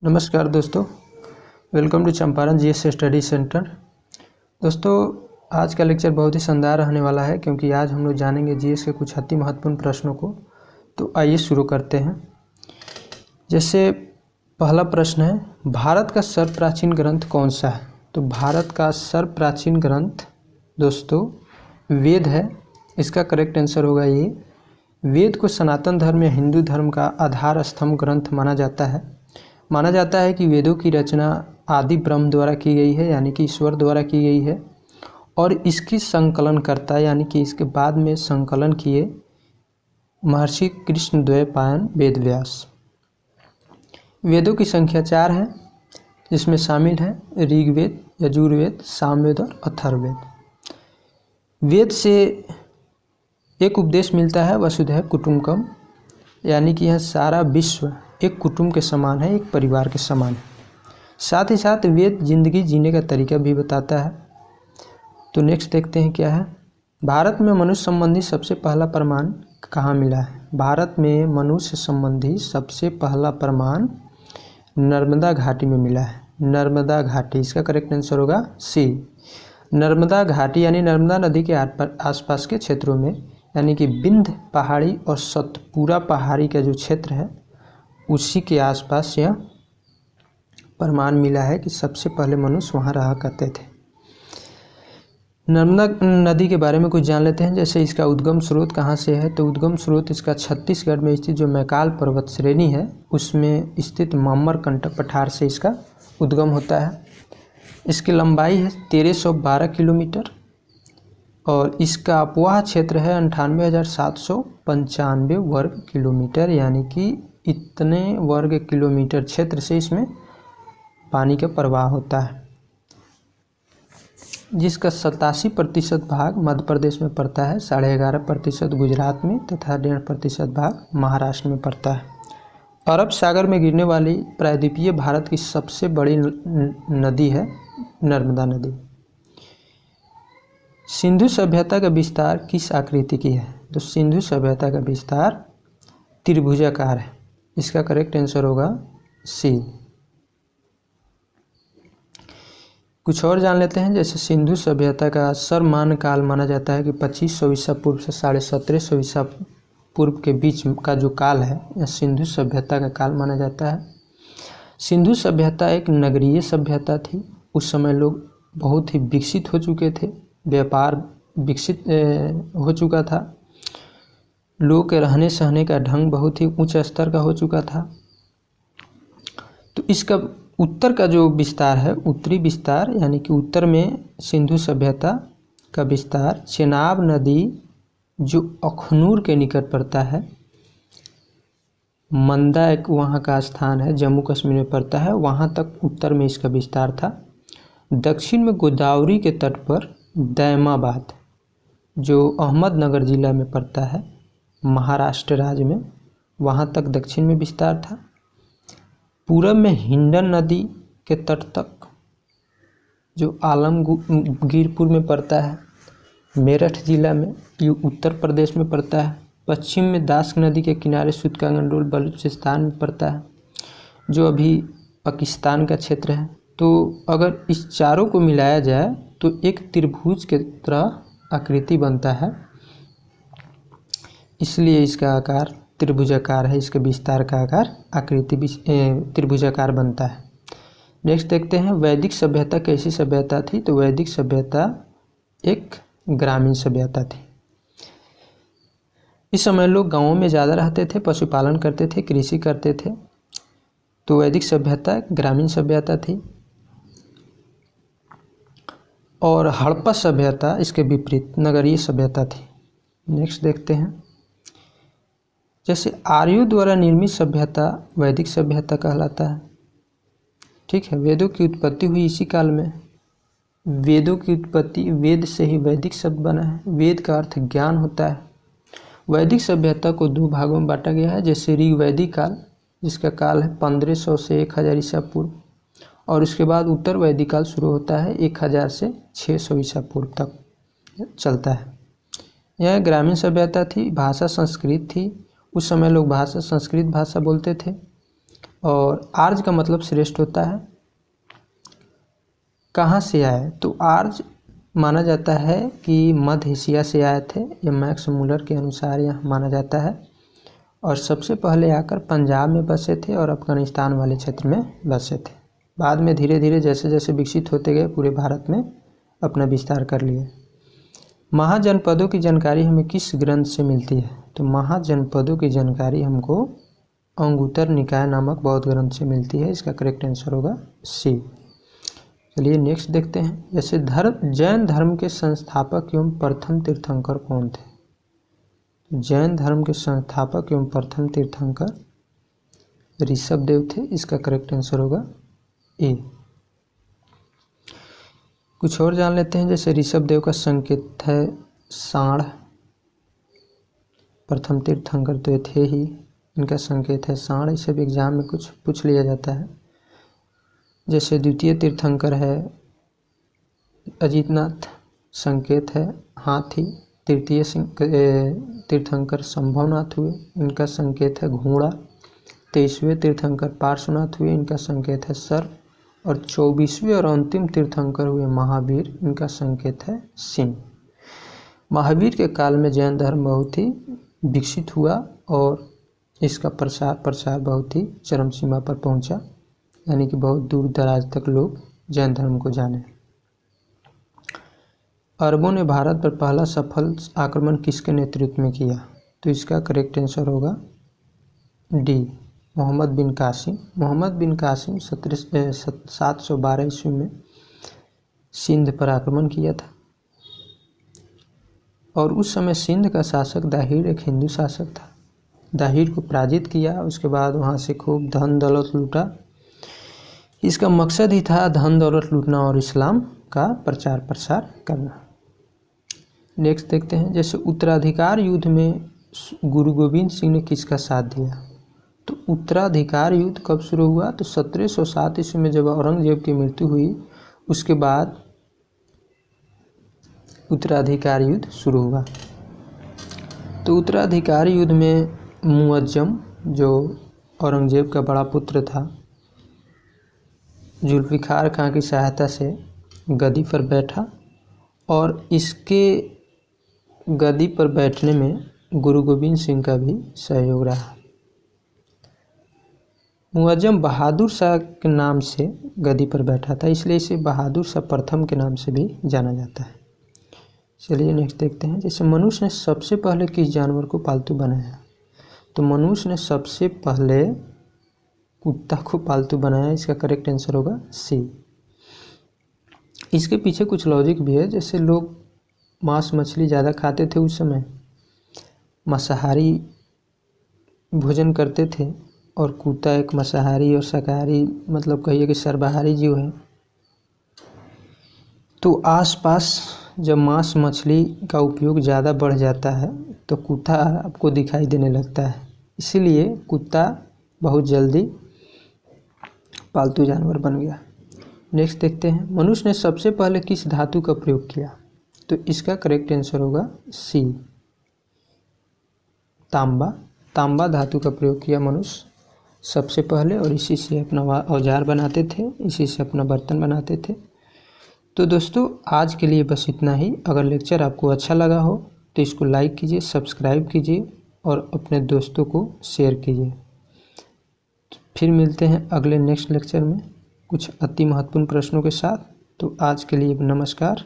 नमस्कार दोस्तों, welcome to Champaran GS study centre. दोस्तों, आज का लेक्चर बहुत ही शानदार रहने वाला है क्योंकि आज हम लोग जानेंगे जीएस के कुछ अति महत्वपूर्ण प्रश्नों को। तो आइए शुरू करते हैं। जैसे पहला प्रश्न है, भारत का सर्वप्राचीन ग्रंथ कौन सा है? तो भारत का सर्वप्राचीन ग्रंथ दोस्तों वेद है। इसका करेक्ट आंसर होगा ये। वेद को सनातन धर्म या हिंदू धर्म का आधार स्तंभ ग्रंथ माना जाता है। माना जाता है कि वेदों की रचना आदि ब्रह्म द्वारा की गई है, यानी कि ईश्वर द्वारा की गई है, और इसकी संकलनकर्ता यानी कि इसके बाद में संकलन किए महर्षि कृष्णद्वैपायन वेद व्यास। वेदों की संख्या 4 है, जिसमें शामिल है ऋग्वेद, यजुर्वेद, सामवेद और अथर्ववेद। वेद से एक उपदेश मिलता है, वसुधैव कुटुम्बकम, यानी कि यह सारा विश्व एक कुटुंब के समान है, एक परिवार के समान है। साथ ही साथ वेद जिंदगी जीने का तरीका भी बताता है। तो नेक्स्ट देखते हैं क्या है। भारत में मनुष्य संबंधी सबसे पहला प्रमाण कहाँ मिला है? भारत में मनुष्य संबंधी सबसे पहला प्रमाण नर्मदा घाटी में मिला है। नर्मदा घाटी, इसका करेक्ट आंसर होगा सी। नर्मदा घाटी यानी नर्मदा नदी के आसपास के क्षेत्रों में, यानी कि विंध्य पहाड़ी और सतपुरा पहाड़ी का जो क्षेत्र है उसी के आसपास यह प्रमाण मिला है कि सबसे पहले मनुष्य वहाँ रहा करते थे। नर्मदा नदी के बारे में कुछ जान लेते हैं। जैसे इसका उद्गम स्रोत कहाँ से है? तो उद्गम स्रोत इसका छत्तीसगढ़ में स्थित जो मैकाल पर्वत श्रेणी है उसमें स्थित अमरकंटक पठार से इसका उद्गम होता है। इसकी लंबाई है 1312 किलोमीटर और इसका अपवाह क्षेत्र है 98,795 वर्ग किलोमीटर, यानी कि इतने वर्ग किलोमीटर क्षेत्र से इसमें पानी का प्रवाह होता है, जिसका 87% भाग मध्य प्रदेश में पड़ता है, 11.5% गुजरात में तथा 1.5% भाग महाराष्ट्र में पड़ता है। अरब सागर में गिरने वाली प्रायद्वीपीय भारत की सबसे बड़ी नदी है नर्मदा नदी। सिंधु सभ्यता का विस्तार किस आकृति की है? तो सिंधु सभ्यता का विस्तार त्रिभुजाकार है। इसका करेक्ट आंसर होगा सी। कुछ और जान लेते हैं। जैसे सिंधु सभ्यता का सर्वमान्य काल माना जाता है कि 2500 ईसा पूर्व से 1750 ईसा पूर्व के बीच का जो काल है यह सिंधु सभ्यता का काल माना जाता है। सिंधु सभ्यता एक नगरीय सभ्यता थी। उस समय लोग बहुत ही विकसित हो चुके थे, व्यापार विकसित हो चुका था, लोग के रहने सहने का ढंग बहुत ही उच्च स्तर का हो चुका था। तो इसका उत्तर का जो विस्तार है, उत्तरी विस्तार, यानी कि उत्तर में सिंधु सभ्यता का विस्तार चेनाब नदी जो अखनूर के निकट पड़ता है, मंदा एक वहाँ का स्थान है, जम्मू कश्मीर में पड़ता है, वहाँ तक उत्तर में इसका विस्तार था। दक्षिण में गोदावरी के तट पर दैमाबाद जो अहमदनगर जिला में पड़ता है, महाराष्ट्र राज्य में, वहाँ तक दक्षिण में विस्तार था। पूरब में हिंडन नदी के तट तक जो आलमगीरपुर में पड़ता है, मेरठ जिला में, ये उत्तर प्रदेश में पड़ता है। पश्चिम में दास नदी के किनारे सुतकांगंडोल बलूचिस्तान में पड़ता है, जो अभी पाकिस्तान का क्षेत्र है। तो अगर इस चारों को मिलाया जाए तो एक त्रिभुज के तरह आकृति बनता है, इसलिए इसका आकार त्रिभुजाकार है। इसके विस्तार का आकार आकृति त्रिभुजाकार बनता है। नेक्स्ट देखते हैं, वैदिक सभ्यता कैसी सभ्यता थी? तो वैदिक सभ्यता एक ग्रामीण सभ्यता थी। इस समय लोग गांवों में ज़्यादा रहते थे, पशुपालन करते थे, कृषि करते थे। तो वैदिक सभ्यता ग्रामीण सभ्यता थी। और हड़प्पा सभ्यता इसके विपरीत नगरीय सभ्यता थी। नेक्स्ट देखते हैं, जैसे आर्यों द्वारा निर्मित सभ्यता वैदिक सभ्यता कहलाता है। ठीक है, वेदों की उत्पत्ति हुई इसी काल में। वेदों की उत्पत्ति, वेद से ही वैदिक शब्द बना है। वेद का अर्थ ज्ञान होता है। वैदिक सभ्यता को 2 भागों में बांटा गया है। जैसे ऋग्वैदिक काल, जिसका काल है 1500 से 1000 ईसा पूर्व, और उसके बाद उत्तर वैदिक काल शुरू होता है 1000 से 600 ईसा पूर्व तक चलता है। यह ग्रामीण सभ्यता थी। भाषा संस्कृत थी। उस समय लोग संस्कृत भाषा बोलते थे। और आर्य का मतलब श्रेष्ठ होता है। कहाँ से आए, तो आर्य माना जाता है कि मध्य एशिया से आए थे, ये मैक्स मुलर के अनुसार यह माना जाता है। और सबसे पहले आकर पंजाब में बसे थे और अफगानिस्तान वाले क्षेत्र में बसे थे। बाद में धीरे धीरे जैसे जैसे विकसित होते गए पूरे भारत में अपना विस्तार कर लिए। महाजनपदों की जानकारी हमें किस ग्रंथ से मिलती है, तो महाजनपदों की जानकारी हमको अंगुत्तर निकाय नामक बौद्ध ग्रंथ से मिलती है। इसका करेक्ट आंसर होगा सी। चलिए नेक्स्ट देखते हैं। जैसे जैन धर्म के संस्थापक एवं प्रथम तीर्थंकर कौन थे? जैन धर्म के संस्थापक एवं प्रथम तीर्थंकर ऋषभदेव थे। इसका करेक्ट आंसर होगा ए। कुछ और जान लेते हैं। जैसे ऋषभदेव का संकेत है सांड, प्रथम तीर्थंकर तो ये थे ही, इनका संकेत है सांड। इसे भी एग्जाम में कुछ पूछ लिया जाता है। जैसे द्वितीय तीर्थंकर है अजितनाथ, संकेत है हाथी। तृतीय तीर्थंकर संभवनाथ हुए, इनका संकेत है घोड़ा। 23वें तीर्थंकर पार्श्वनाथ हुए, इनका संकेत है सर्प। और 24वें और अंतिम तीर्थंकर हुए महावीर, इनका संकेत है सिंह। महावीर के काल में जैन धर्म बहुत ही विकसित हुआ और इसका प्रसार बहुत ही चरम सीमा पर पहुंचा, यानी कि बहुत दूर दराज तक लोग जैन धर्म को जाने। अरबों ने भारत पर पहला सफल आक्रमण किसके नेतृत्व में किया? तो इसका करेक्ट आंसर होगा डी, मोहम्मद बिन कासिम। मोहम्मद बिन कासिम 712 ईस्वी में सिंध पर आक्रमण किया था और उस समय सिंध का शासक दाहिर एक हिंदू शासक था। दाहिर को पराजित किया, उसके बाद वहाँ से खूब धन दौलत लूटा। इसका मकसद ही था धन दौलत लूटना और इस्लाम का प्रचार प्रसार करना। नेक्स्ट देखते हैं। जैसे उत्तराधिकार युद्ध में गुरु गोविंद सिंह ने किसका साथ दिया? तो उत्तराधिकार युद्ध कब शुरू हुआ? तो 1707 ईस्वी में जब औरंगजेब की मृत्यु हुई उसके बाद उत्तराधिकार युद्ध शुरू हुआ। तो उत्तराधिकार युद्ध में मुअज्जम, जो औरंगजेब का बड़ा पुत्र था, जुल्फिकार खां की सहायता से गद्दी पर बैठा और इसके गद्दी पर बैठने में गुरु गोविंद सिंह का भी सहयोग रहा। मुअज्जम बहादुर शाह के नाम से गद्दी पर बैठा था, इसलिए इसे बहादुर शाह प्रथम के नाम से भी जाना जाता है। चलिए नेक्स्ट देखते हैं। जैसे मनुष्य ने सबसे पहले किस जानवर को पालतू बनाया? तो मनुष्य ने सबसे पहले कुत्ता को पालतू बनाया। इसका करेक्ट आंसर होगा सी। इसके पीछे कुछ लॉजिक भी है। जैसे लोग मांस मछली ज़्यादा खाते थे उस समय, मांसाहारी भोजन करते थे, और कुत्ता एक मांसाहारी और शाकाहारी, मतलब कहिए कि सर्वाहारी जीव है। तो आसपास जब मांस मछली का उपयोग ज़्यादा बढ़ जाता है तो कुत्ता आपको दिखाई देने लगता है, इसीलिए कुत्ता बहुत जल्दी पालतू जानवर बन गया। नेक्स्ट देखते हैं। मनुष्य ने सबसे पहले किस धातु का प्रयोग किया? तो इसका करेक्ट आंसर होगा सी, तांबा। तांबा धातु का प्रयोग किया मनुष्य सबसे पहले और इसी से अपना औजार बनाते थे, इसी से अपना बर्तन बनाते थे। तो दोस्तों आज के लिए बस इतना ही। अगर लेक्चर आपको अच्छा लगा हो तो इसको लाइक कीजिए, सब्सक्राइब कीजिए और अपने दोस्तों को शेयर कीजिए। फिर मिलते हैं अगले नेक्स्ट लेक्चर में कुछ अति महत्वपूर्ण प्रश्नों के साथ। तो आज के लिए नमस्कार।